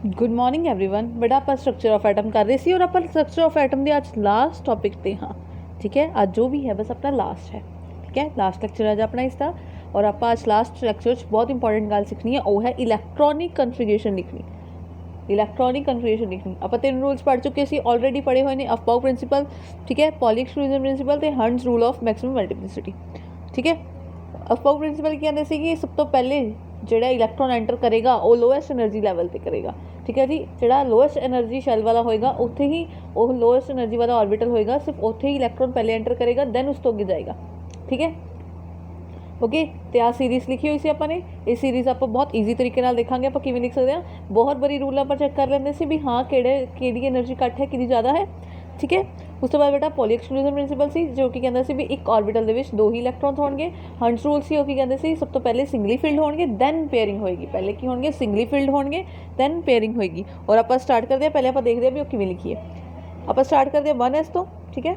Good morning everyone. बड़ा आप structure of atom कर रहे सी और आप स्ट्रक्चर ऑफ एटम के आज लास्ट टॉपिक पे हाँ ठीक है। आज जो भी है बस अपना लास्ट है ठीक है। लास्ट लेक्चर आज अपना इसका और आप आज लास्ट लेक्चर बहुत इंपॉर्टेंट गल सीखनी है वो है इलैक्ट्रॉनिक कन्फिगरेशन लिखनी। इलैक्ट्रॉनिक कन्फिगरेशन लिखनी आप 3 रूल्स पढ़ चुके सी ऑलरेडी पढ़े हुए हैं। अफबाउ प्रिंसिपल ठीक है, पॉली एक्सक्लूजन प्रिंसिपल तो hunts rule of maximum multiplicity ठीक है। अफबाउ प्रिंसिपल की कहते सी कि सब तो पहले ਜਿਹੜਾ ਇਲੈਕਟ੍ਰੋਨ ਐਂਟਰ ਕਰੇਗਾ ਉਹ ਲੋਐਸਟ એનર્ਜੀ ਲੈਵਲ ਤੇ ਕਰੇਗਾ ਠੀਕ ਹੈ ਜੀ। ਜਿਹੜਾ ਲੋਐਸਟ એનર્ਜੀ ਸ਼ੈਲ ਵਾਲਾ ਹੋਏਗਾ ਉੱਥੇ ਹੀ ਉਹ ਲੋਐਸਟ એનર્ਜੀ ਵਾਲਾ ਆਰਬਿਟਲ ਹੋਏਗਾ, ਸਿਰਫ ਉੱਥੇ ਹੀ ਇਲੈਕਟ੍ਰੋਨ ਪਹਿਲੇ ਐਂਟਰ ਕਰੇਗਾ ਦੈਨ ਉਸ ਤੋਂ ਅੱਗੇ ਜਾਏਗਾ ਠੀਕ ਹੈ। ओके तो आ सीरीज़ लिखी हुई सी आपने ये सीरीज़ आप बहुत ईजी तरीके नाल देखांगे आप किवें लिख सकते हैं। बहुत बड़ी रूल आप चेक कर लेंगे सी भी हाँ किहड़ी एनर्जी घट है कि ज़्यादा है ठीक है। उस तो बाद बेटा पॉली एक्सक्लूजन प्रिंसिपल सी जो कि कहता सी भी एक ऑर्बिटल दे विच 2 ही इलैक्ट्रॉन्स होणगे। हंट्स रूल सी कि कहते सी सब तो पहले सिंगली फिल्ड होणगे दैन पेयरिंग होएगी। पहले की होणगे सिंगली फिल्ड होणगे दैन पेयरिंग होएगी। और आप स्टार्ट करते हैं पहले आप देखते हैं भी किवें लिखिए। आप स्टार्ट करते हैं 1s तो ठीक है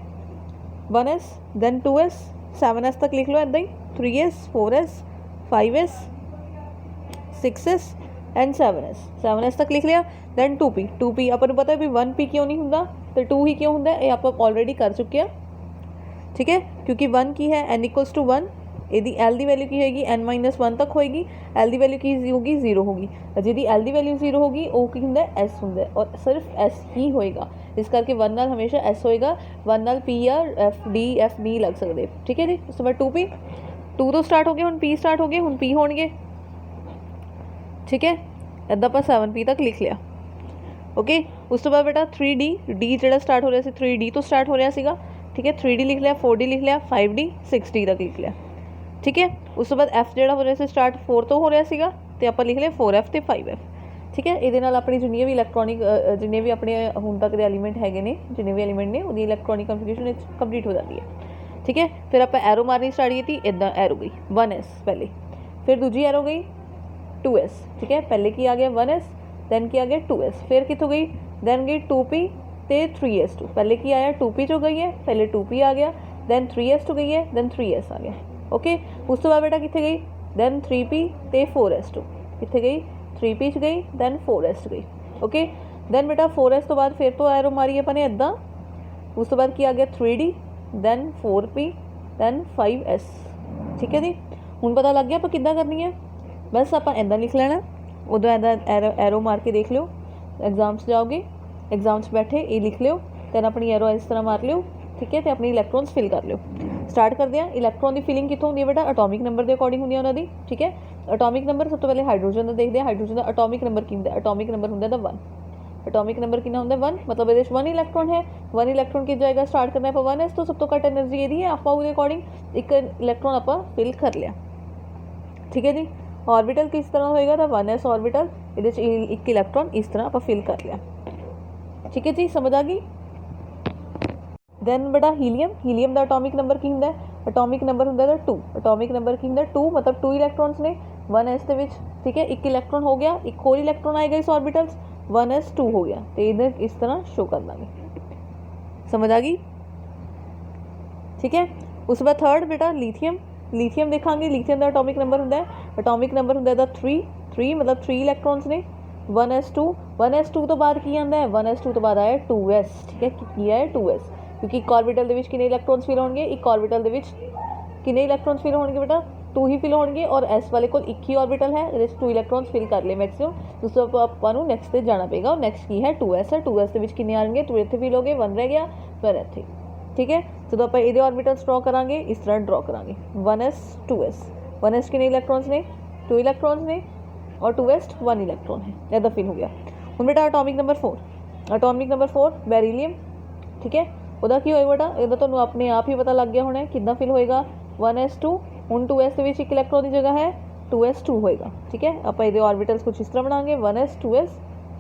1s दैन 2s 7s तक लिख लो ऐदा ही 3s 4s 5s 6s and 7s तक लिख लिया। दैन 2p अपन पता है भी 1p क्यों नहीं होंगे तो 2 ही क्यों होंगे ये आप ऑलरेडी कर चुके हैं ठीक है। क्योंकि 1 की है n इक्वल्स टू 1 यदि एल की वैल्यू की होगी n-1 तक होएगी। एल की वैल्यू की होगी 0 होगी। जी एल की वैल्यू 0 होगी वो की होंगे एस होंगे और सिर्फ एस ही होएगा। इस करके 1 नाल हमेशा एस होएगा 1 नाल पी या एफ नहीं लग सकते ठीक है जी। उस तो बाद 2p 2 तो स्टार्ट हो गए हुण p स्टार्ट हो गए हुण p होणगे ठीक है। इदा आप 7p तक लिख लिया ओके। उस तो बाद बेटा 3d डी जो स्टार्ट हो रहा है 3d तो स्टार्ट हो रहा है ठीक है। 3d लिख लिया 4d लिख लिया 5d 6d तक लिख लिया ठीक है। उस तो बाद f जो हो रहा है स्टार्ट 4 तो हो रहा है तो आप लिख लिया 4f तो 5f ठीक है। ये अपनी जिन्नी भी इलैक्ट्रॉनिक जिन्ने भी अपने हुण तक के एलीमेंट है जिन्ने भी एलीमेंट ने वो इलैक्ट्रॉनिक कन्फिगरेशन कंप्लीट हो जाती है ठीक है। फिर आप एरो मारनी स्टार्ट की थी इदा एरो गई 1s पहले, फिर दूजी एरो गई 2s ठीक है। पहले की आ गया 1s दैन की आ गया 2s, फिर कितों गई दैन गई 2p तो 3s2। पहले की आया 2p जो गई है पहले 2p आ गया दैन 3s2 गई है दैन 3s आ गया ओके। उस तो बाद बेटा कितने गई दैन 3p तो 4s2 कितने गई 3p च गई दैन 4s गई ओके। दैन बेटा 4s तो बाद फिर तो एरो मारी अपने इदा। उस तो बाद की आ गया 3d then 4p then 5s ठीक है जी। हुण पता लग गया आप किद्दां करनी है बस आप इदा लिख लेना उदों इदा एरो मार के देख लो। एग्जाम्स जाओगे एग्जाम्स बैठे ये लिख लो दैन अपनी एरो इस तरह मार लो ठीक है। तो अपनी इलैक्ट्रॉन्स फिल कर लो। स्टार्ट करते हैं इलैक्ट्रॉन की फिलिंग कितों होंदी है बेटा एटॉमिक नंबर के अकॉर्डिंग होंदी है उन्होंने ठीक है। एटॉमिक नंबर सब तो पहले हाइड्रोजन का देखते हैं। हाइड्रोजन का एटॉमिक नंबर की होंदा एटॉमिक नंबर होंदा 1 एटॉमिक नंबर कितना होंदा 1 मतलब ये 1 इलैक्ट्रॉन है 1 इलैक्ट्रॉन की जाएगा स्टार्ट करना है 1s तो सब तो घट एनर्जी ये है आप उसके अकॉर्डिंग एक इलैक्ट्रॉन आप फिल कर लिया ठीक है जी। ऑर्बिटल किस तरह होएगा तो 1s ऑर्बिटल ये एक इलैक्ट्रॉन इस तरह आप फिल कर लिया ठीक है जी। समझ आ गई। दैन बेटा हीलियम का एटॉमिक नंबर की होंदा एटॉमिक नंबर होंदा 2 एटॉमिक नंबर की होंदा 2 मतलब 2 इलैक्ट्रॉन्स ने 1s के विच ठीक है। एक इलैक्ट्रॉन हो गया एक होर इलैक्ट्रॉन आएगा इस ऑर्बिटल्स 1s 2 हो गया तो इधर इस तरह शो कर देंगे। समझ आ गई ठीक है। उस बाद थर्ड बेटा लिथियम देखांगे। लिथियम का एटॉमिक नंबर होंदा एटॉमिक नंबर होंदा 3 मतलब 3 इलैक्ट्रॉन्स ने 1s2 तो बाद की आंदा है 1s2 तो बाद आया 2s ठीक है। की आया 2s क्योंकि एक ऑर्बिटल दे विच कितने इलैक्ट्रॉन्स फिल होंगे एक ऑर्बिटल दे विच कितने इलैक्ट्रॉन्स फिल होंगे बेटा 2 ही फिल होंगे और एस वाले को एक ही ऑर्बिटल है जिस 2 इलैक्ट्रॉन्स फिल कर ले मैक्सिमम। उस तो आपको नैक्सट से जाना पेगा और नैक्सट की है 2s है 2s के कितने आएंगे 2 इतने फिल हो गए 1 रह गया फिर इतने ठीक है। जो आप ये ऑर्बिटल्स ड्रॉ करांगे इस तरह ड्रॉ करांगे 1s 2s 1s कितने इलैक्ट्रॉन्स ने 2 इलैक्ट्रॉन्स ने और 2s 1 इलैक्ट्रॉन है इदा फिल हो गया। हम बेटा एटॉमिक नंबर 4 बेरिलियम ठीक है। वह की होएगा बेटा ये तो अपने आप ही पता लग गया होना कितना फिल होएगा 1s2 हूँ 2s के एक इलैक्ट्रॉन की जगह है 2s2 होएगा ठीक है। आप ये ऑर्बिटल्स कुछ इस तरह बनाएंगे 1s 2s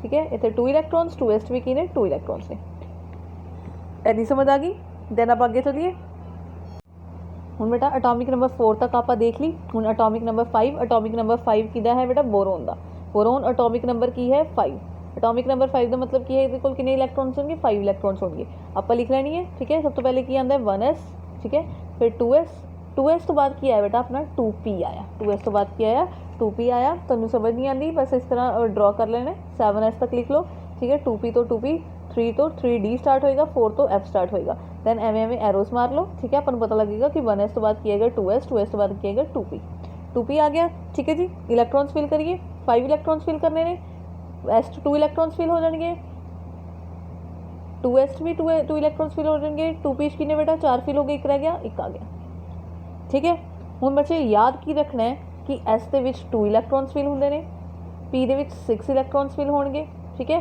ठीक है। इतने 2 इलैक्ट्रॉन्स 2s भी की ने 2 इलैक्ट्रॉन्स ने इतनी समझ आ गई। दैन आप आगे चलिए हूँ बेटा एटॉमिक नंबर 4 तक आप देख ली। हूँ एटॉमिक नंबर 5 किदा है बेटा बोरोन का। बोरोन एटॉमिक नंबर की है 5 एटॉमिक नंबर 5 का मतलब की है ये कितने इलैक्ट्रॉन्स होंगे 5 इलैक्ट्रॉन्स होंगे। आप लिख लेनी है ठीक है। सब तो पहले की आंदा है 1s ठीक है फिर 2s 2s तो बाद की आया बेटा अपना 2p आया, 2s तो बाद की आया 2p आया। तुहानू समझ नहीं आती बस इस तरह ड्रॉ कर लेने, 7s तक लिख लो, ठीक है। 2p तो 2p, 3 तो 3d स्टार्ट होएगा, 4 तो f स्टार्ट होएगा, दैन एवें एवें एरोस मार लो, ठीक है। अपन पता लगेगा कि 1s तो बाद किया गया 2s, 2s तो बाद किया गया 2p, 2p आ गया, ठीक है जी। इलैक्ट्रॉन्स फिल करिए, 5 इलैक्ट्रॉन्स फिल करने ने, s to 2 इलैक्ट्रॉन्स फिल हो जाएंगे, 2s भी 2 इलैक्ट्रॉन्स फिल हो जाएंगे, 2p कितने बेटा 4 फिल हो गए, एक रह गया, एक आ गया, ठीक है। हुण बच्चे याद की रखना है कि s ਦੇ ਵਿੱਚ 2 ਇਲੈਕਟ੍ਰੋਨਸ ਫਿਲ ਹੁੰਦੇ ਨੇ, p ਦੇ ਵਿੱਚ 6 ਇਲੈਕਟ੍ਰੋਨਸ ਫਿਲ ਹੋਣਗੇ, ਠੀਕ ਹੈ।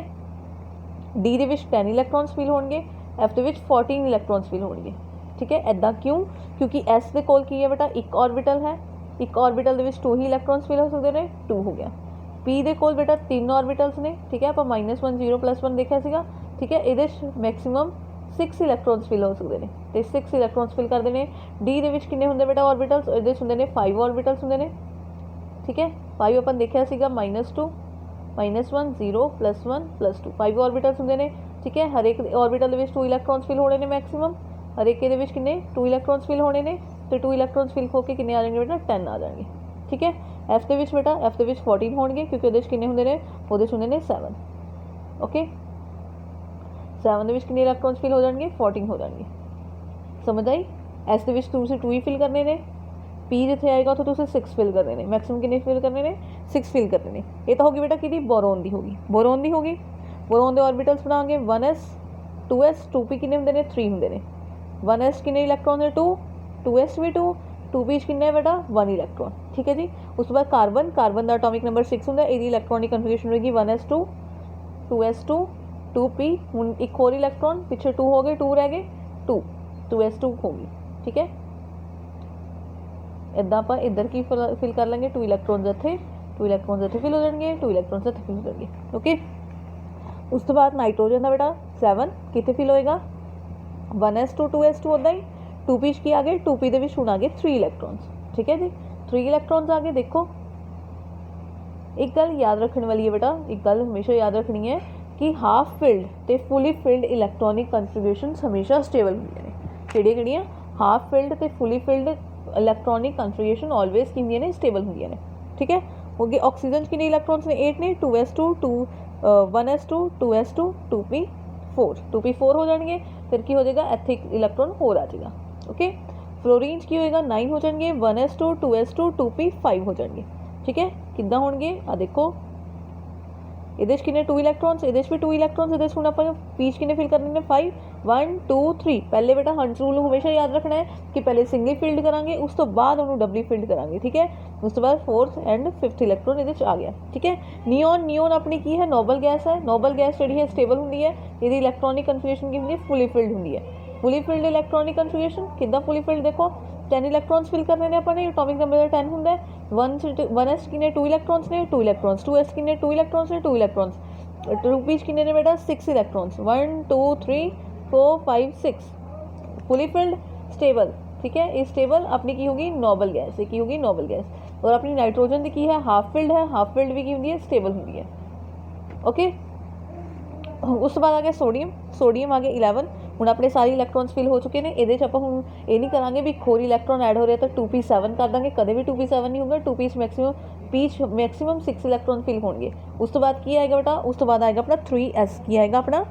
d ਦੇ ਵਿੱਚ 10 ਇਲੈਕਟ੍ਰੋਨਸ ਫਿਲ ਹੋਣਗੇ, f ਦੇ ਵਿੱਚ 14 ਇਲੈਕਟ੍ਰੋਨਸ ਫਿਲ ਹੋਣਗੇ, ਠੀਕ ਹੈ। ਐਦਾਂ ਕਿਉਂ? ਕਿਉਂਕਿ s ਦੇ ਕੋਲ ਕੀ ਹੈ ਬੇਟਾ ਇੱਕ ਆਰਬਿਟਲ ਹੈ, ਇੱਕ ਆਰਬਿਟਲ ਦੇ ਵਿੱਚ 2 ਹੀ ਇਲੈਕਟ੍ਰੋਨਸ ਫਿਲ ਹੋ ਸਕਦੇ ਨੇ, 2 ਹੋ ਗਿਆ। p ਦੇ ਕੋਲ ਬੇਟਾ 3 ਆਰਬਿਟਲਸ ਨੇ, ਠੀਕ ਹੈ। ਆਪਾਂ -1 0 +1 ਦੇਖਿਆ ਸੀਗਾ, ਠੀਕ ਹੈ। ਇਹਦੇ ਮੈਕਸਿਮਮ 6 ਇਲੈਕਟ੍ਰੋਨਸ ਫਿਲ ਹੋ ਸਕਦੇ ਨੇ ਤੇ 6 ਇਲੈਕਟ੍ਰੋਨਸ ਫਿਲ ਕਰਦੇ ਨੇ। d ਦੇ ਵਿੱਚ ਕਿੰਨੇ ਹੁੰਦੇ ਬੇਟਾ ਆਰਬਿਟਲਸ? ਇਹਦੇ ਹੁੰਦੇ ਨੇ 5 ਆਰਬਿਟਲਸ ਹੁੰਦੇ ਨੇ, ठीक है। 5 अपन देखा सीगा -2 -1 0 +1 +2 5 ऑर्बिटल्स होंगे ने, ठीक है। हर एक ऑर्बिटल दे 2 इलैक्ट्रॉन्स फिल होने ने मैक्सिमम, हर एक दे किन्ने 2 इलैक्ट्रॉन्स फिल होने ने, तो 2 इलैक्ट्रॉन्स फिल होकर किन्ने आ जाएंगे बेटा 10 आ जाएंगे, ठीक है। एफ के बेटा एफ के 14 होंगे क्योंकि वो किन्ने होंगे ने, वो होंगे ने 7, ओके। 7 के किन्ने इलैक्ट्रॉन्स फिल हो जाएंगे 14 हो जाएंगे, समझ आई। एस के तुसीं 2 ही फिल करने ने, पी जिथे आएगा उत्थे तुसीं 6 फिल करने ने, मैक्सिमम कितने फिल करने ने 6 फिल करने ने। ये तो होगी बेटा कि बोरोन की होगी, बोरोन की होगी। बोरोन के ऑर्बिटल्स बनाओगे 1s 2s 2p कितने होंगे ने 3 होंगे ने, 1s कितने इलैक्ट्रॉन है 2, 2s भी 2, 2p कितने बेटा 1 इलैक्ट्रॉन, ठीक है जी। उस बाद कार्बन, कार्बन का एटॉमिक नंबर 6 होंगे, ये इलैक्ट्रॉनिक कन्फिगरेशन होगी 1s2 2s2 2p, हुण एक होर इलैक्ट्रॉन पिछे 2 हो गए, 2 रह गए 2 2s2 होगी, ठीक है। इदा आप इधर की फिल कर लेंगे 2 इलैक्ट्रॉन्स इत्थे, 2 इलैक्ट्रॉन्स इत्थे फिल हो जाएंगे, 2 इलैक्ट्रॉन्स इत्थे फिल हो जाएंगे, ओके। उस तो बाद नाइट्रोजन का बेटा 7 कितने फिल होएगा 1s2 2s2 होता ही, 2p की आ गए, 2p दे विच हुण आ गए 3 इलैक्ट्रॉन्स, ठीक है जी। 3 इलैक्ट्रॉन्स आ गए। देखो एक गल याद रखने वाली है बेटा, एक गल हमेशा याद रखनी है कि हाफ फिल्ड ते फुली फिल्ड इलैक्ट्रॉनिक कन्फिगरेशंस हमेशा स्टेबल होंगे ने। किहड़ियां हाफ फिल्ड ते fully filled electronic configuration always की होंगे ने, स्टेबल होंगे ने, ठीक है। हो गए ऑक्सीजन कितने इलैक्ट्रॉन्स ने 8 ने, 2s2 1s2 2s2 2p 4 2p 4 हो जाएंगे, फिर की हो जाएगा इत्थे इलैक्ट्रॉन होर आ जाएगा, ओके। फ्लोरीन की होएगा 9 हो जाएंगे, 1s2 2s2 2p 5 हो जाएंगे, ठीक है। किद्दां होणगे आ देखो, ये कितने 2 इलैक्ट्रॉन्स, ये भी 2 इलैक्ट्रॉन्स, ये हूँ आप पीच कितने फिल करने 5 1 2 3। पहले बेटा हंस रूल हमेशा याद रखना है कि पहले सिंगली फिल्ड करांगे, उस तो बाद उन्होंने डबली फिल्ड करांगे, ठीक है। उस तो बाद 4th एंड 5th इलैक्ट्रॉन ये आ गया, ठीक है। नियोन, नियोन अपनी की है नोबल गैस है, नोबल गैस जी है स्टेबल होंगी है, ये इलैक्ट्रॉनिक कन्फिगरेशन की होंगी फुली फिल्ड होंगी है। फुली फिल्ड इलैक्ट्रॉनिक कन्फिगरेशन किद्दां फुली फिल्ड, देखो 10 इलैक्ट्रॉन्स फिल करने ने अपने, एटॉमिक नंबर 10 होंगे। 1s कितने 2 इलैक्ट्रॉन्स ने 2 इलैक्ट्रॉन्स, 2s कितने 2 इलैक्ट्रॉन्स ने 2 इलैक्ट्रॉन्स, 2p कितने ने बेटा 6 इलैक्ट्रॉन्स, 1 2 3 4 5 6 फुली फिल्ड स्टेबल, ठीक है। ये स्टेबल अपनी की होगी नोबल गैस, ये की होगी नोबल गैस। और अपनी नाइट्रोजन की है हाफ फिल्ड है, हाफ फिल्ड भी की होंगी है स्टेबल होंगी है, ओके। उस बाद आ गया सोडियम, सोडियम आ गया 11। हुण अपने सारे इलैक्ट्रॉन्स फिल हो चुके हैं, ये आप हुण ये नहीं करांगे भी खोर इलैक्ट्रॉन ऐड हो रहे तो 2p 7 कर देंगे, कदे भी 2p 7 नहीं होगा, 2p मैक्सिमम 6 इलैक्ट्रॉन फिल होंगे। उस तो बाद की आएगा बेटा, उस तो बाद आएगा अपना 3s, की आएगा अपना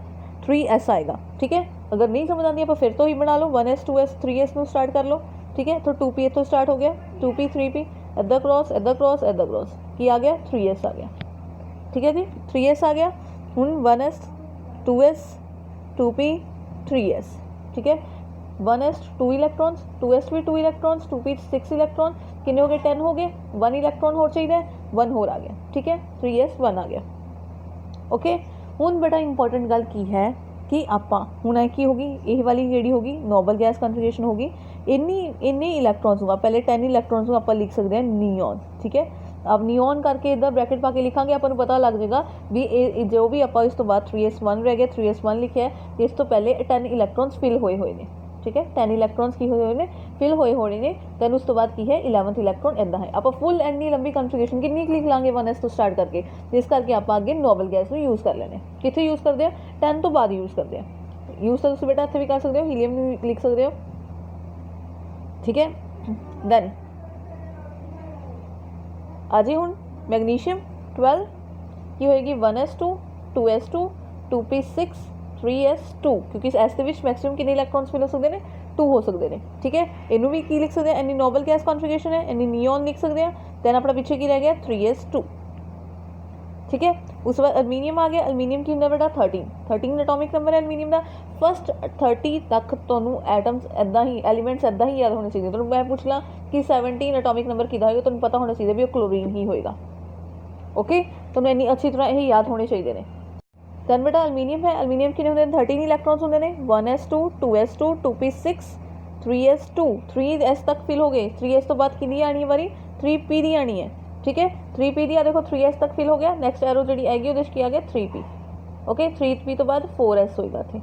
3s आएगा, ठीक है। अगर नहीं समझ आती आप फिर तो ही बना लो, 1s 2s 3s में स्टार्ट कर लो, ठीक है। तो 2p इतों स्टार्ट हो गया, 2p 3p इधर क्रॉस इधर क्रॉस इधर क्रॉस, की आ गया 3s आ गया, ठीक है जी। 3s आ गया। हुण 1s 2s 2p 3s, ठीक है। 1s 2 इलैक्ट्रॉन्स, 2s भी 2 इलैक्ट्रॉन्स, 2p 6 इलैक्ट्रॉन, कितने हो गए 10 हो गए, 1 इलैक्ट्रॉन होर चाहिए, 1 होर आ गया, ठीक है। 3s 1 आ गया, ओके। हुण बेटा इंपॉर्टेंट गल की है कि आपां हुण की होगी, ये वाली जी होगी नोबल गैस कन्फिगरेशन होगी, इन्नी इलैक्ट्रॉन्स होगा, पहले 10 इलैक्ट्रॉन्स को आप लिख सकते हैं नियॉन, ठीक है। अब नियॉन करके इधर ब्रैकेट पा के लिखांगे, अपन पता लग जाएगा भी जो भी आप इस तो बाद 3s1 रह गया, 3s1 लिखा है, इस तो पहले 10 इलैक्ट्रॉन्स फिल होए हुए हैं, ठीक है। 10 इलैक्ट्रॉन्स की होए हुए ने फिल होए होने ने, दैन उस तो बाद की है 11th इलैक्ट्रॉन इदा है। आप फुल एंडी लंबी कन्फिगरेशन कितनी लिख लाँगे 1s तो स्टार्ट करके, जिस करके आप अगे नोबल गैस में यूज़ कर लेने। कितने यूज़ करते हैं 10 तो बाद यूज़ करते हैं, यूज़ तो तुम बेटा इतने भी कर सकते हो, हीलियम लिख सकते हो, ठीक है। दैन आ जी हुण मैगनीशियम 12 की होएगी 1s2 2s2 2p6 3s2 क्योंकि एस के मैक्सिमम कितने इलैक्ट्रॉन्स फिल हो सकते हैं 2 हो सकते हैं ठीक है इनू भी की लिख सकते हैं एनी नोबल गैस कॉन्फिगरेशन है एनी नियॉन लिख सकते हैं दैन अपना पीछे की रह गया 3s2 ठीक है उस बाद अलमीनियम आ गया अलमीनियम की होंगे बेटा 13 एटॉमिक नंबर है अलमीनियम का फस्ट 30 तक तुहानू एटम्स इदा ही एलीमेंट्स इदा ही याद होने चाहिए तुहानू मैं पूछ ला कि 17 एटॉमिक नंबर किदा होगा तुहानू पता होना चाहिए भी क्लोरीन ही होएगा ओके तुहानू इन्नी अच्छी तरह यही याद होने चाहिए ने दैन बेटा अलमीनियम है अलमीनियम कितने होंगे 13 इलैक्ट्रॉन्स होंगे 1s2 2s2 2p6 3s2 3s तक फिल हो गए 3s तो बाद कितनी आनी है बारी 3p दी आनी है ठीक है 3p दी देखो 3s तक फिल हो गया नैक्सट एरो जी आएगी वो आ गया 3p ओके 3p तो बाद 4s होएगा इतने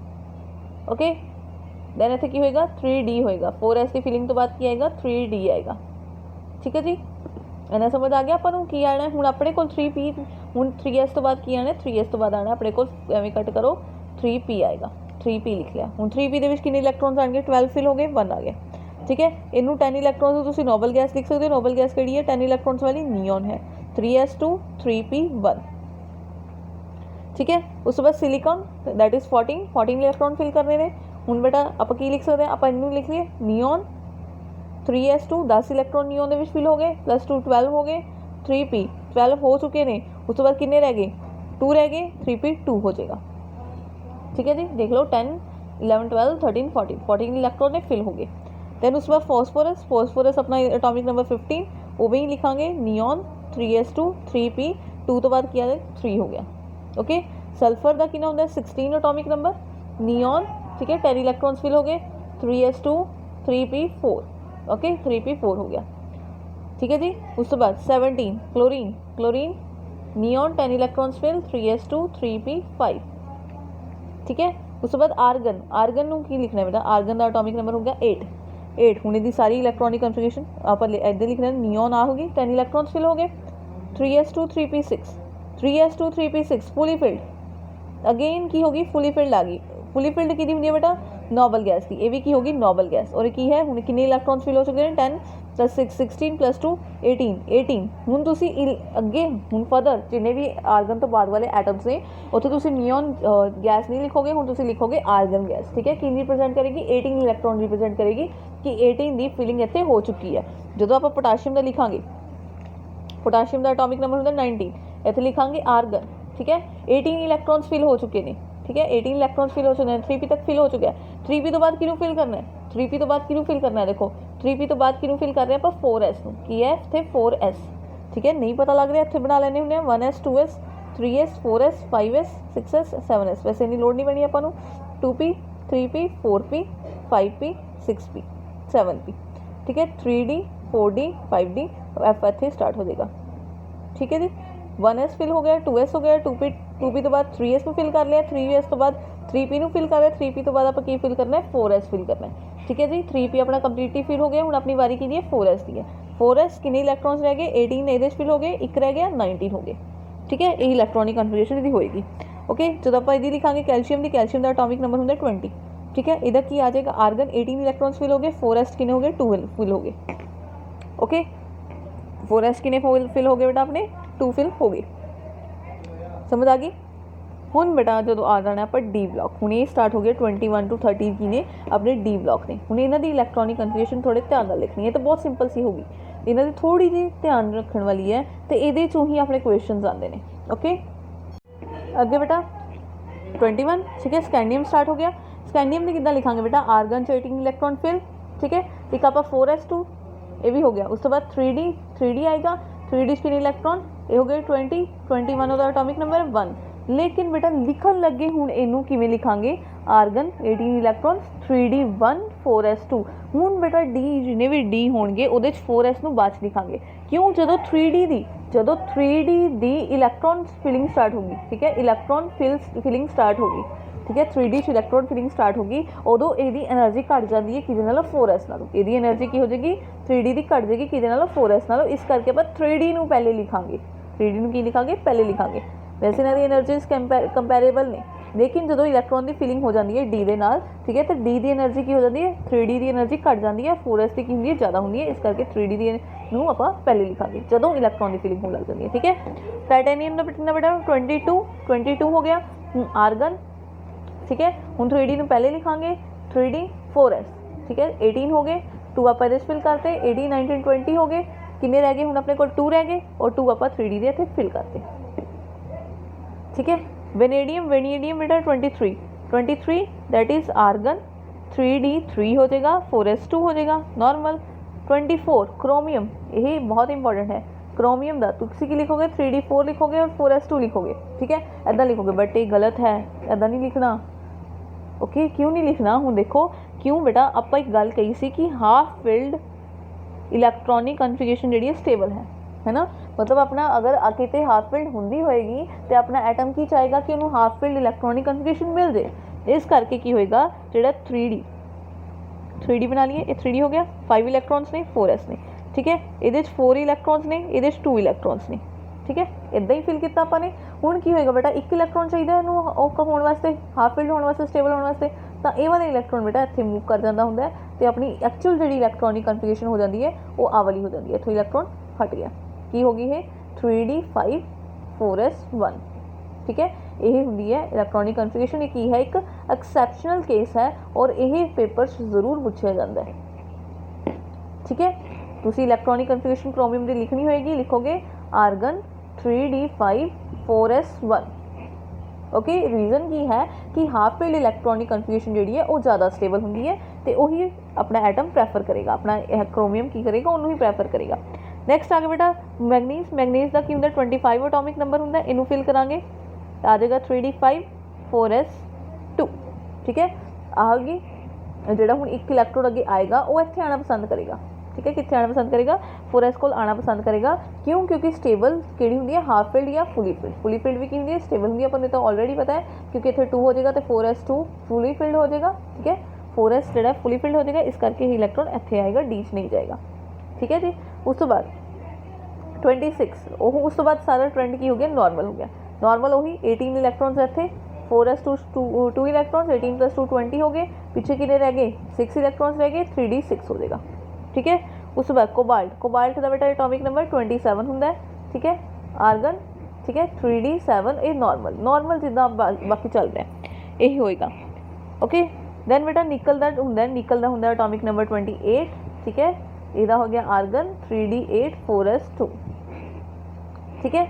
ओके दैन इतने की होएगा 3d होएगा 4s की फिलिंग तो बाद की आएगा 3d आएगा ठीक है जी इन्ना समझ आ गया अपन की आना है हूँ अपने को 3p हूँ 3s तो बाद की आना 3s तो बाद आना अपने को एवं कट करो 3p आएगा 3p लिख लिया हूँ 3p के कितने इलैक्ट्रॉन्स आएंगे 12 फिल हो गए 1 आ गया ठीक है इनू 10 इलैक्ट्रॉन्स तो तुम नोबल गैस लिख सकते हो नोबल गैस कड़ी है 10 इलैक्ट्रॉन्स वाली नियॉन है 3s2 3p1 ठीक है उस बाद silicon that is 14 electron fill करने ने हूँ बेटा आप की लिख सकते हैं आप इनू लिख लिए नियॉन 3s2 10 इलैक्ट्रॉन नियॉन के फिल हो गए +2 12 हो गए 3p 12 हो चुके हैं उस बाद कितने रह गए 2 रह गए 3p 2 हो जाएगा ठीक है जी देख लो 10 11 12 13 14 इलैक्ट्रॉन ने फिल हो गए दैन उस बाद फॉस्फोरस अपना एटॉमिक नंबर 15 वो भी लिखांगे नियॉन 3s2 3p 2 तो बाद किया 3 हो गया ओके सल्फर का कितना होंगे 16 एटॉमिक नंबर नियॉन ठीक है 10 इलैक्ट्रॉन्स फिल हो गए 3s2 3p 4 ओके 3p 4 हो गया ठीक है जी उस बाद 17 chlorine neon 10 इलैक्ट्रॉन्स fill 3s2 3p 5 ठीक है उस बाद आर्गन की लिखना है बेटा आर्गन का एटॉमिक नंबर हो गया 8 हूँ इसकी सारी इलैक्ट्रॉनिक कन्फिगरेशन आप इधर लिखना है नियॉन आ होगी 10 इलैक्ट्रॉन्स फिल हो गए 3s2 3p6 fully filled again की होगी फुली फिल्ड आ गई फुली फिल्ड की होंगी बेटा नोबल गैस की ये भी की होगी नोबल गैस और की है हूँ कितने इलैक्ट्रॉन्स फिल हो चुके हैं 10 + 6 16 + 2 18 हूँ तुसी अगे हूँ फर्दर जिन्हें भी आर्गन तो बाद वाले एटम्स ने उत्थे तुसी नियॉन गैस नहीं लिखोगे हूँ तुसी लिखोगे आर्गन गैस ठीक है कि रिप्रेजेंट करेगी 18 इलैक्ट्रॉन रिप्रेजेंट करेगी कि 18 की फिलिंग इतने हो चुकी है जो आप पोटाशियम का लिखांगे पोटाशियम का एटॉमिक नंबर होंगे 19 इतने लिखांगे आर्गन ठीक है 18 इलैक्ट्रॉन्स फिल हो चुके हैं ठीक है 18 इलैक्ट्रॉन्स फिल हो चुके हैं 3p तक फिल हो चुका है 3p तो बाद किनू फिल करना है 3p तो बाद किनू फिल करना है देखो 3p तो बाद किनू फिल कर रहे हैं आप 4s की है इतने 4s ठीक है नहीं पता लग रहा इतने बना लेने होंगे 1s 2s 3s 4s 5s 6s 7s वैसे इन्नी लोड़ नहीं बनी अपन 2p 3p 4p 5p 6p 7p ठीक है 3d 4d 5d f इतने स्टार्ट हो जाएगा ठीक है जी 1s फिल हो गया 2s हो गया 2p तो बाद 3s में फिल कर लिया 3s तो बाद 3p फिल कर रहे 3p तो बाद आप की फिल करना है 4s फिल करना है ठीक है जी 3p अपना कंप्लीटली फिल हो गया हूँ अपनी वारी की है 4s की है 4s कितने इलैक्ट्रॉन्स रह गए 18 ये फिल हो गए एक रह गया 19 हो गए ठीक है यही इलैक्ट्रॉनिक कन्फिगरेशन इसकी होएगी ओके जो आप ये लिखांगे कैल्शियम का एटॉमिक नंबर होंगे 20 ठीक है इधर की आ जाएगा आर्गन 18 इलैक्ट्रॉन्स फिल हो गए 4s कितने हो गए 2 फिल हो गए ओके 4s कितने फिल हो गए बेटा अपने 2 फिल हो गए समझ आ गई हूँ बेटा जो आ जाना आप डी ब्लॉक हूँ ये स्टार्ट हो गया 21 to 30 की ने अपने डी ब्लॉक ने हूँ इन्हों की इलैक्ट्रॉनिक कन्फिगरेशन थोड़े ध्यान नाल लिखनी है तो बहुत सिंपल सी होगी इन्हों की थोड़ी जी ध्यान रखने वाली है तो ये चों ही अपने क्वेश्चन आते हैं ओके अगे बेटा 21 ठीक है स्कैंडियम स्टार्ट हो गया स्कैंडियम ने कितना लिखांगे बेटा आर्गन 18 इलैक्ट्रॉन फिल ठीक है एक आप 4s2 ये भी हो गया उस तो बाद 3d आएगा 3d स्पिन इलैक्ट्रॉन ये हो गए 21 का एटॉमिक नंबर 1 लेकिन बेटा लिखन लगे हूँ इनू किमें लिखांगे आर्गन 18 इलैक्ट्रॉन 3d1 4s2 हूँ बेटा डी जिन्हें भी डी होंगे वो 4s नूं बाद लिखांगे क्यों जो 3d दी इलैक्ट्रॉन फिलिंग स्टार्ट होगी ठीक है इलैक्ट्रॉन फिलिंग स्टार्ट होगी ठीक है 3d इलैक्ट्रॉन फिलिंग स्टार्ट होगी उदों ये एनर्जी घट जाती है कि 4s नालों ये एनर्जी की हो जाएगी 3d की घट जाएगी कि 4s नालों इस करके आप 3d पहले लिखांगे 3d की लिखांगे पहले लिखांगे वैसे इन्हों एनर्जीज कंपेरेबल ने लेकिन जो इलैक्ट्रॉन की फिलिंग हो जाती है डी के नाल, ठीक है, तो डी की एनर्जी की हो जाती है 3D की एनर्जी घट जाती है, 4s की होंगी ज़्यादा होंगी है, इस करके 3D की आप पहले लिखांगे जो इलैक्ट्रॉन की फिलिंग होने लग जाती है, ठीक है। टाइटेनियम का कितना बेटा 22 हो गया। आर्गन, ठीक है, हूँ 3D पहले लिखांगे 3D 4s, ठीक है, 18 हो गए। 2 आप फिल करते 18 19 20 हो गए, किन्ने रह गए हूँ अपने को 2 रह गए और 2 आप 3D के इतने फिल करते, ठीक है। वेनेडियम बेटा 23 दैट इज़ आर्गन 3D 3 हो जाएगा, 4s2 हो जाएगा नॉर्मल। 24 क्रोमियम, यही बहुत इंपॉर्टेंट है, क्रोमियम का तुम की लिखोगे 3D 4 लिखोगे और 4s2 लिखोगे, ठीक है, ऐदा लिखोगे, बट ये गलत है, ऐदा नहीं लिखना, ओके। क्यों नहीं लिखना, हूँ देखो क्यों बेटा, आप एक गल कही सी कि हाफ फिल्ड इलैक्ट्रॉनिक कन्फिगरेशन जी स्टेबल है ना, मतलब अपना अगर कितने हाफ फिल्ड होंगी होएगी तो अपना एटम की चाहेगा कि उन्होंने हाफ फिल्ड इलैक्ट्रॉनिक कन्फिगरेशन मिल जाए, इस करके की होएगा जो 3D बना लिए, ये 3D हो गया, 5 इलैक्ट्रॉन्स ने 4s ने, ठीक है, ये 4 इलैक्ट्रॉन्स ने, ये 2 इलैक्ट्रॉन्स ने, ठीक है, इदा ही फिल किया आपने। हुण की होएगा बेटा 1 इलैक्ट्रॉन चाहिए होने वास्ते, हाफ फिल्ड होने वास्ते, स्टेबल होने वास्ते, तो ये वाला इलैक्ट्रॉन बेटा इत्थे मूव कर जाता होंगे तो अपनी एक्चुअल जी इलैक्ट्रॉनिक कन्फिगरेशन हो जाती है वो आ वाली हो जाती है, इत्थों इलैक्ट्रॉन हट गया, की होगी है 3D 5 4s 1, ठीक है, यही होंगी है इलैक्ट्रॉनिक कन्फिगरेशन। ये है एक एक्सैप्शनल केस है और यही पेपर जरूर पूछा जाता है, ठीक है। तुसी इलैक्ट्रॉनिक कन्फिगरेशन क्रोमियम की लिखनी होएगी, लिखोगे argon 3D 5 4s 1, okay. Reason की है कि हाफ फिल्ड इलैक्ट्रॉनिक कन्फिगरेशन जी है वो ज़्यादा स्टेबल होंगी है तो वही अपना एटम प्रैफर करेगा, अपना क्रोमियम की करेगा उन्होंने ही प्रैफर करेगा। नैक्सट आ गया बेटा मैगनीज का की होंगे 25 एटॉमिक नंबर होंगे, इनू फिल करांगे आ जाएगा 3D 5 4s 2, ठीक है। आ गई जो हूँ 1 इलैक्ट्रोड अगे आएगा वो इत्थे आना पसंद करेगा, ठीक है, कितने आना पसंद करेगा 4s को आना पसंद करेगा, क्यों, क्योंकि स्टेबल कि होंगी है हाफ फिल्ड या फुली फिल्ड भी की होंगी है, स्टेबल होंगी अपन तो ऑलरेडी पता है, क्योंकि इतने 2 हो जाएगा तो 4s2 फुली फिल्ड हो जाएगा, ठीक है, 4s जो फुली फिल्ड हो जाएगा, इस करके ही इलैक्ट्रॉन इतने आएगा, डी च नहीं जाएगा, ठीक है जी। उस तो बाद 26 उस तो बाद सारा ट्रेंड की हो गया नॉर्मल हो गया, नॉर्मल वही 18 इलैक्ट्रॉन्स इतने 4s2 2 इलैक्ट्रॉन्स 18 + 2 20 हो गए, पीछे कितने रह गए 6 इलैक्ट्रॉन्स रह गए, 3D 6 हो जाएगा, ठीक है। उस बाद कोबाल्ट का बेटा एटॉमिक नंबर 27 होंगे, ठीक है, आर्गन, ठीक है, 3D 7, ये नॉर्मल जिदा बाकी चल रहा है यही होएगा, ओके। दैन बेटा निकल का होंगे एटॉमिक नंबर 28, ठीक है, यदा हो गया आर्गन 3D 8 4s 2, ठीक है।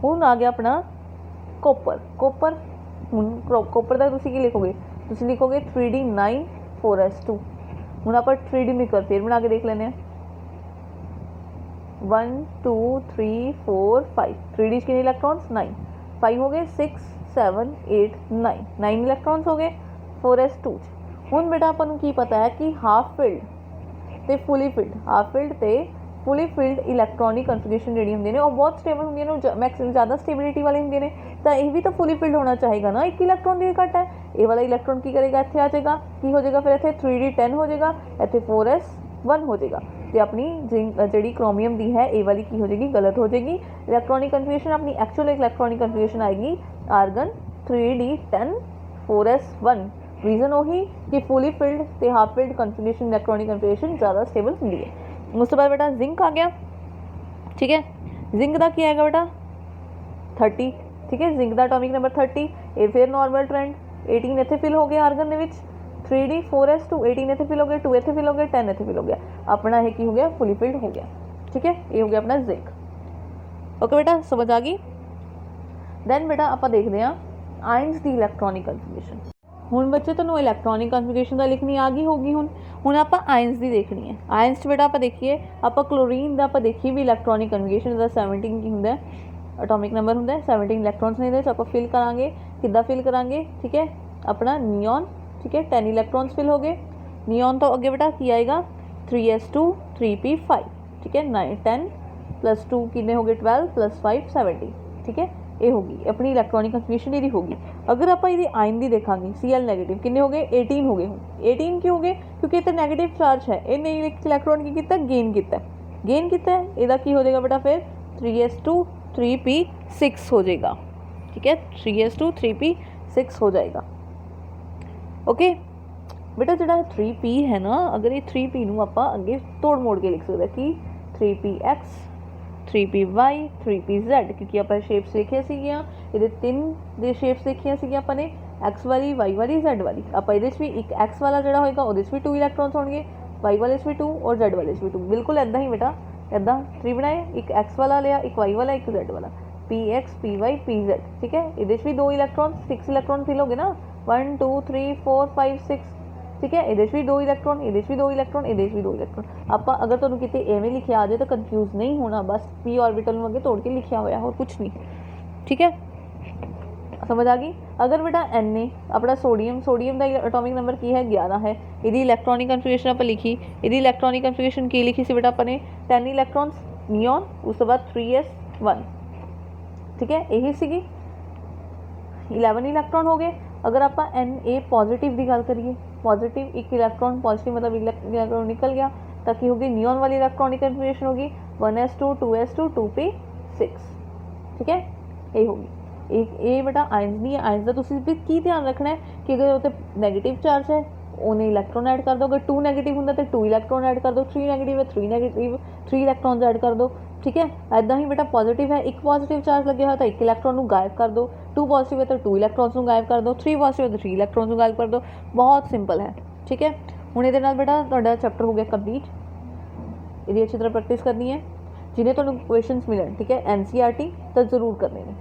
हूँ आ गया अपना कोपर हूँ कोपर का तुम लिखोगे, तुम लिखोगे 3D 9 4s 2। हूँ आप 3D निकल फिर बना के देख लेने 1 2 3 4 5 3D कितने इलैक्ट्रॉन्स 9, 5 हो गए 6 7 8 9 इलैक्ट्रॉन्स हो गए 4s 2। हूँ बेटा अपन की पता है कि हाफ फिल्ड तो फुली फिल्ड, हाफ फिल्ड तो फुली फिल्ड इलैक्ट्रॉनिक कन्फिगरेशन जी होंगे वो बहुत स्टेबल होंगे, मैक्सिमम ज़्यादा स्टेबिलिटी वाले होंगे ने, तो यह भी तो फुली फिल्ड होना चाहिए ना, 1 इलैक्ट्रॉन की घट है, ये वाला इलैक्ट्रॉन की करेगा इतने आ जाएगा, की हो जाएगा फिर इतने 3D 10 हो जाएगा, इतने 4s 1 हो जाएगा, तो अपनी जी क्रोमियम की है ये वाली की हो जाएगी गलत हो जाएगी, इलैक्ट्रॉनिक कन्फिगरेशन अपनी एक्चुअल इलैक्ट्रॉनिक कन्फिगरेशन आएगी आर्गन 3D 10 4s 1। रीजन वही कि फुली फिल्ड तो half filled configuration electronic configuration ज़्यादा स्टेबल होंगी है। उसके बाद बेटा जिंक आ गया, ठीक है, जिंक का क्या है बेटा 30, ठीक है, जिंक का एटॉमिक नंबर 30, ये फिर नॉर्मल ट्रेंड 18 इतने फिल हो गया आर्गन के 3D 4s 2 18 इतने फिल हो गए, 2 इतने फिल हो गए, 10 इतने फिल हो गया, अपना है कि हो गया फुली फिल्ड हो गया, ठीक है, ये हो गया अपना जिंक, ओके बेटा समझ आ गई। दैन बेटा आप देखते हैं आयन्स की इलैक्ट्रॉनिक कन्फिगरेशन। हुण बच्चे तुहानूं इलैक्ट्रॉनिक कन्फिगरेशन का लिखनी आ गई होगी, हुण आप आयन्स की देखनी है। आयन्स बेटा आप देखिए आप क्लोरीन का आप देखिए भी इलैक्ट्रॉनिक कन्फिगरेशन का 17 की होंगे एटॉमिक नंबर होंगे, 17 इलैक्ट्रॉन्स ने आप फिल करांगे, किद्दां फिल करांगे, ठीक है, अपना नियॉन, ठीक है, 10 इलैक्ट्रॉन्स फिल हो गए, नियॉन तो अगे बेटा की आएगा 3s2 3p5, ठीक है, 9 10 + 2 कितने हो गए 12 + 5 17, ठीक है, ये होगी अपनी इलैक्ट्रॉनिक कन्फिगरेशन ये होगी। अगर आप ये आयन की देखा Cl नैगेटिव कितने हो गए 18 हो गए, 18 क्यों हो गए क्योंकि इतने नैगेटिव चार्ज है, ये नहीं इलैक्ट्रॉन की किया गेन किया यदा की हो जाएगा बेटा फिर 3s2 3p6 हो जाएगा, ठीक है, 3s2 3p 6 हो जाएगा। ओके बेटा जो 3p है ना, अगर ये 3p ਨੂੰ ਆਪਾਂ ਅੱਗੇ ਤੋੜ ਮੋੜ ਕੇ ਲਿਖ ਸਕਦੇ ਕਿ 3px 3py 3pz, क्योंकि ਆਪਾਂ ਸ਼ੇਪਸ ਲਿਖੀਆਂ ਸੀਗੀਆਂ, ਇਹਦੇ 3 ਦੇ ਸ਼ੇਪਸ ਲਿਖੀਆਂ ਸੀਗੀਆਂ ਆਪਾਂ ਨੇ, x ਵਾਲੀ y ਵਾਲੀ z ਵਾਲੀ। ਆਪਾਂ ਇਹਦੇ 'ਚ ਵੀ ਇੱਕ x ਵਾਲਾ ਜਿਹੜਾ ਹੋਏਗਾ ਉਹਦੇ 'ਚ ਵੀ 2 ਇਲੈਕਟ੍ਰॉन्स ਹੋਣਗੇ, y ਵਾਲੇ 'ਚ ਵੀ 2 और z ਵਾਲੇ 'ਚ ਵੀ 2। ਬਿਲਕੁਲ ਇੱਦਾਂ ਹੀ बेटा, ਇੱਦਾਂ 3 ਬਣਾਏ, ਇੱਕ x ਵਾਲਾ ਲਿਆ, ਇੱਕ y ਵਾਲਾ, ਇੱਕ z ਵਾਲਾ, px py pz। ठीक है, ਇਹਦੇ 'ਚ ਵੀ 2 ਇਲੈਕਟ੍ਰॉन्स 6 ਇਲੈਕਟ੍ਰॉन्स फिल हो गए ना, 1 2 3 4 5 6। ठीक है, ये भी 2 इलैक्ट्रॉन, ये भी 2 इलैक्ट्रॉन, ये भी 2 इलैक्ट्रॉन। आप अगर तुहानू किते एवें लिखिया आ जाए तो कन्फ्यूज नहीं होना, बस p ऑर्बिटल में अगे तोड़ के लिखिया होया और कुछ नहीं। ठीक है, समझ आ गई। अगर बेटा Na अपना सोडियम का एटॉमिक नंबर की है 11 है, यदि इलैक्ट्रॉनिक कन्फिगरेशन आप लिखी, यदि इलैक्ट्रॉनिक कन्फिगरेशन की लिखी सी बेटा अपने 10 इलैक्ट्रॉन्स नियॉन, उस तो बाद 3s1। ठीक है, यही सी 11 इलैक्ट्रॉन हो गए। अगर आप Na पॉजिटिव की गल करिए, पॉजिटिव एक इलैक्ट्रॉन, पॉजिटिव मतलब इलैक्ट्रॉन निकल गया, ताकि होगी नियॉन वाली इलैक्ट्रॉनिक कन्फिगरेशन होगी 1s2 2s2 2p6। ठीक है, ये होगी एक ये बेटा आयंस नहीं है। आयंस का तुसीं भी की ध्यान रखना है कि अगर उत्ते नैगेटिव चार्ज है उन्हें इलैक्ट्रॉन ऐड कर दो, अगर 2 नैगेटिव होंगे तो 2 इलैक्ट्रॉन ऐड कर दो, 3 नैगेटिव है 3 इलैक्ट्रॉन्स ऐड कर दो। ठीक है, ऐदा ही बेटा पॉजिटिव है, एक पॉजिटिव चार्ज लगे हुआ तो 1 इलैक्ट्रॉन को गायब कर दो, 2 पॉजिटिव है तो 2 इलैक्ट्रॉन्स को गायब कर दो, 3 पॉजिटिव है तो 3 इलैक्ट्रॉन्स को गायब कर दो। बहुत सिंपल है। ठीक है, हुण इहदे नाल बेटा तुहाडा चैप्टर हो गया कंप्लीट। इहदी अच्छी तरह प्रैक्टिस करनी है, जिन्हें तुहानूं क्वेश्चनस मिलन। ठीक है, NCERT तो जरूर करने ने।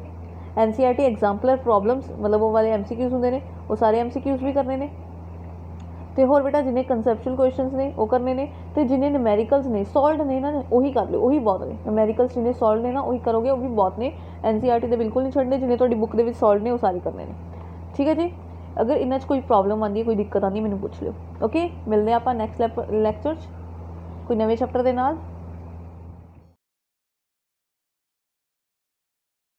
NCERT एग्जाम्पलर प्रॉब्लम्स मतलब वो वाले MCQs होंदे ने, वो सारे MCQs भी करने ने। तो होर बेटा जिन्हें कंसैप्चुअल क्वेश्चंस ने वो करने ने, तो जिन्हें न्यूमेरिकल्स ने सॉल्व ने ना वही कर लो, वही बहुत ने। न्यूमेरिकल्स जिन्हें सॉल्व ने ना वही करोगे, वो भी बहुत ने। NCERT तो बिल्कुल नहीं छड्डने, जिन्हें तुहाडी बुक दे विच सॉल्व ने वो सारे करने ने। ठीक है जी, अगर इन्हां च कोई प्रॉब्लम आती है, कोई दिक्कत आती है, मैनूं पुछ लिओ। ओके, मिलते हैं आपां नैक्सट लैक्चर कोई नवे चैप्टर के नाल।